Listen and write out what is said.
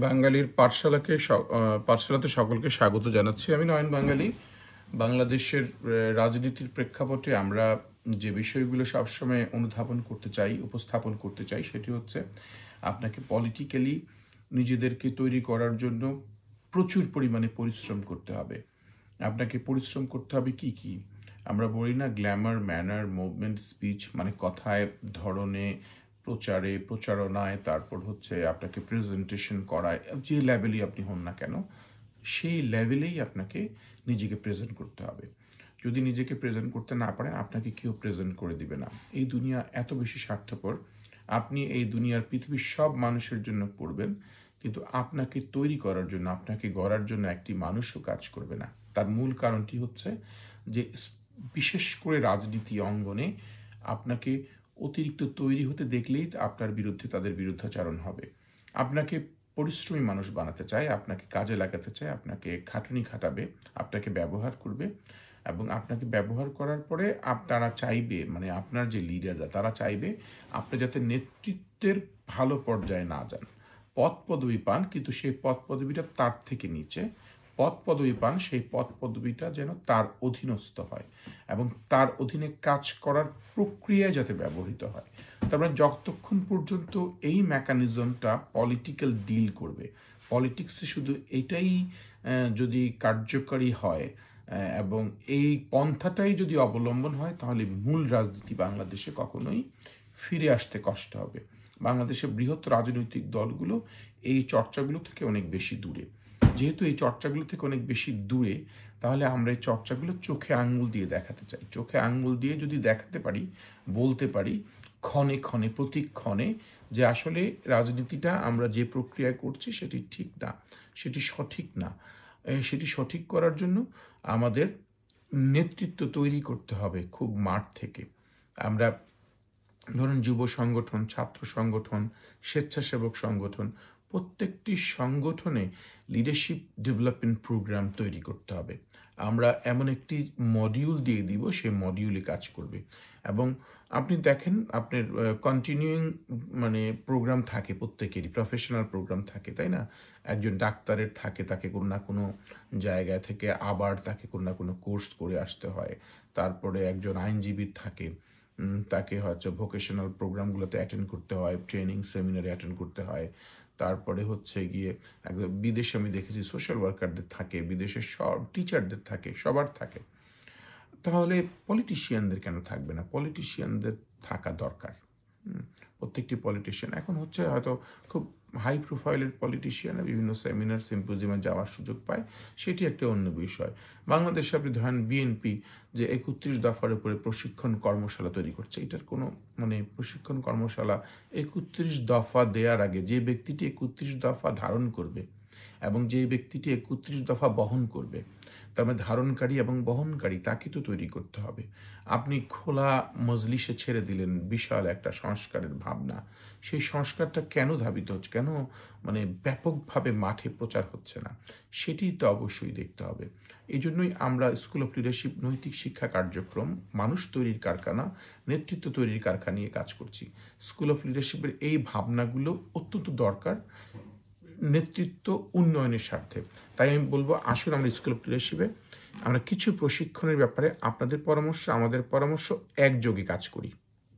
বাঙালির পাঠশালাতে সকলকে স্বাগত জানাচ্ছি। আমি নয়ন বাঙালি। বাংলাদেশের রাজনীতির প্রেক্ষাপটে আমরা যে বিষয়গুলো সবসময় অনুধাবন করতে চাই, উপস্থাপন করতে চাই, সেটি হচ্ছে আপনাকে পলিটিক্যালি নিজেদেরকে তৈরি করার জন্য প্রচুর পরিমাণে পরিশ্রম করতে হবে। আপনাকে পরিশ্রম করতে হবে কি কি? আমরা বলি না, গ্ল্যামার, ম্যানার, মুভমেন্ট, স্পিচ, মানে কথায়, ধরনে, প্রচারে, প্রচারণায়, তারপর হচ্ছে আপনাকে প্রেজেন্টেশন করায়, যে লেভেলই আপনি হন না কেন, সেই লেভেলেই আপনাকে নিজেকে প্রেজেন্ট করতে হবে। যদি নিজেকে প্রেজেন্ট করতে না পারেন, আপনাকে কেউ প্রেজেন্ট করে দিবে না। এই দুনিয়া এত বেশি স্বার্থপর। আপনি এই দুনিয়ার পৃথিবীর সব মানুষের জন্য পড়বেন, কিন্তু আপনাকে তৈরি করার জন্য, আপনাকে গড়ার জন্য একটি মানুষও কাজ করবে না। তার মূল কারণটি হচ্ছে যে বিশেষ করে রাজনীতি অঙ্গনে আপনাকে অতিরিক্ত তৈরি হতে দেখলেই আপনার বিরুদ্ধে তাদের বিরুদ্ধাচারণ হবে। আপনাকে পরিশ্রমী মানুষ বানাতে চায়, আপনাকে কাজে লাগাতে চায়, আপনাকে খাটুনি খাটাবে, আপনাকে ব্যবহার করবে, এবং আপনাকে ব্যবহার করার পরে তারা চাইবে, মানে আপনার যে লিডাররা, তারা চাইবে আপনি যাতে নেতৃত্বের ভালো পর্যায়ে না যান। পদ পদবি পান, কিন্তু সেই পদ পদবিটা তার থেকে নিচে পদ পদবি পান, সেই পদ পদবিটা যেন তার অধীনস্থ হয় এবং তার অধীনে কাজ করার প্রক্রিয়ায় যাতে ব্যবহৃত হয়। তার মানে যতক্ষণ পর্যন্ত এই মেকানিজমটা পলিটিক্যাল ডিল করবে, পলিটিক্সে শুধু এটাই যদি কার্যকরী হয় এবং এই পন্থাটাই যদি অবলম্বন হয়, তাহলে মূল রাজনীতি বাংলাদেশে কখনোই ফিরে আসতে কষ্ট হবে। বাংলাদেশের বৃহৎ রাজনৈতিক দলগুলো এই চর্চাগুলো থেকে অনেক বেশি দূরে। যেহেতু এই চর্চাগুলো থেকে অনেক বেশি দূরে, তাহলে আমরা এই চর্চাগুলো চোখে আঙ্গুল দিয়ে দেখাতে চাই। চোখে আঙ্গুল দিয়ে যদি দেখাতে পারি, বলতে পারি ক্ষণে ক্ষণে, প্রতিক্ষণে, যে আসলে রাজনীতিটা আমরা যে প্রক্রিয়ায় করছি সেটি ঠিক না, সেটি সঠিক না, সেটি সঠিক করার জন্য আমাদের নেতৃত্ব তৈরি করতে হবে খুব মাঠ থেকে। আমরা ধরুন যুব সংগঠন, ছাত্র সংগঠন, স্বেচ্ছাসেবক সংগঠন, প্রত্যেকটি সংগঠনে লিডারশিপ ডেভেলপমেন্ট প্রোগ্রাম তৈরি করতে হবে। আমরা এমন একটি মডিউল দিয়ে দিব, সেই মডিউলে কাজ করবে। এবং আপনি দেখেন, আপনার কন্টিনিউইং মানে প্রোগ্রাম থাকে, প্রত্যেকেরই প্রফেশনাল প্রোগ্রাম থাকে, তাই না? একজন ডাক্তারের থাকে, তাকে কোনো না কোনো জায়গা থেকে আবার তাকে কোনো না কোনো কোর্স করে আসতে হয়। তারপরে একজন আইনজীবীর থাকে, তাকে হয়তো ভোকেশনাল প্রোগ্রামগুলোতে অ্যাটেন্ড করতে হয়, ট্রেনিং সেমিনারে অ্যাটেন্ড করতে হয়। তারপরে হচ্ছে গিয়ে বিদেশে আমি দেখেছি সোশ্যাল ওয়ার্কারদের থাকে, বিদেশের সব টিচারদের থাকে, সবার থাকে। তাহলে পলিটিশিয়ানদের কেন থাকবে না? পলিটিশিয়ানদের থাকা দরকার। প্রত্যেকটি পলিটিশিয়ান এখন হচ্ছে হয়তো খুব হাই প্রোফাইলের পলিটিশিয়ান বিভিন্ন সেমিনার, সিম্পোজিয়ামে যাওয়ার সুযোগ পায়, সেটি একটা অন্য বিষয়। বাংলাদেশে আপনি ধরেন বিএনপি যে 31 দফার উপরে প্রশিক্ষণ কর্মশালা তৈরি করছে, এটার কোনো মানে প্রশিক্ষণ কর্মশালা 31 দফা দেওয়ার আগে যে ব্যক্তিটি 31 দফা ধারণ করবে এবং যে ব্যক্তিটি 31 দফা বহন করবে, তার মানে ধারণকারী এবং বহনকারী, তাকে তো তৈরি করতে হবে। আপনি খোলা মজলিসে ছেড়ে দিলেন বিশাল একটা সংস্কারের ভাবনা, সেই সংস্কারটা কেন ধাবিত হচ্ছে, কেন মানে ব্যাপকভাবে মাঠে প্রচার হচ্ছে না, সেটি তো অবশ্যই দেখতে হবে। এই জন্যই আমরা স্কুল অফ লিডারশিপ নৈতিক শিক্ষা কার্যক্রম মানুষ তৈরির কারখানা, নেতৃত্ব তৈরির কারখানা নিয়ে কাজ করছি। স্কুল অফ লিডারশিপের এই ভাবনাগুলো অত্যন্ত দরকার নেতৃত্ব উন্নয়নের স্বার্থে। তাই আমি বলবো, আসুন আমরা স্কুল অফ লিডারশিপে আমরা কিছু প্রশিক্ষণের ব্যাপারে আপনাদের পরামর্শ, আমাদের পরামর্শ একযোগে কাজ করি।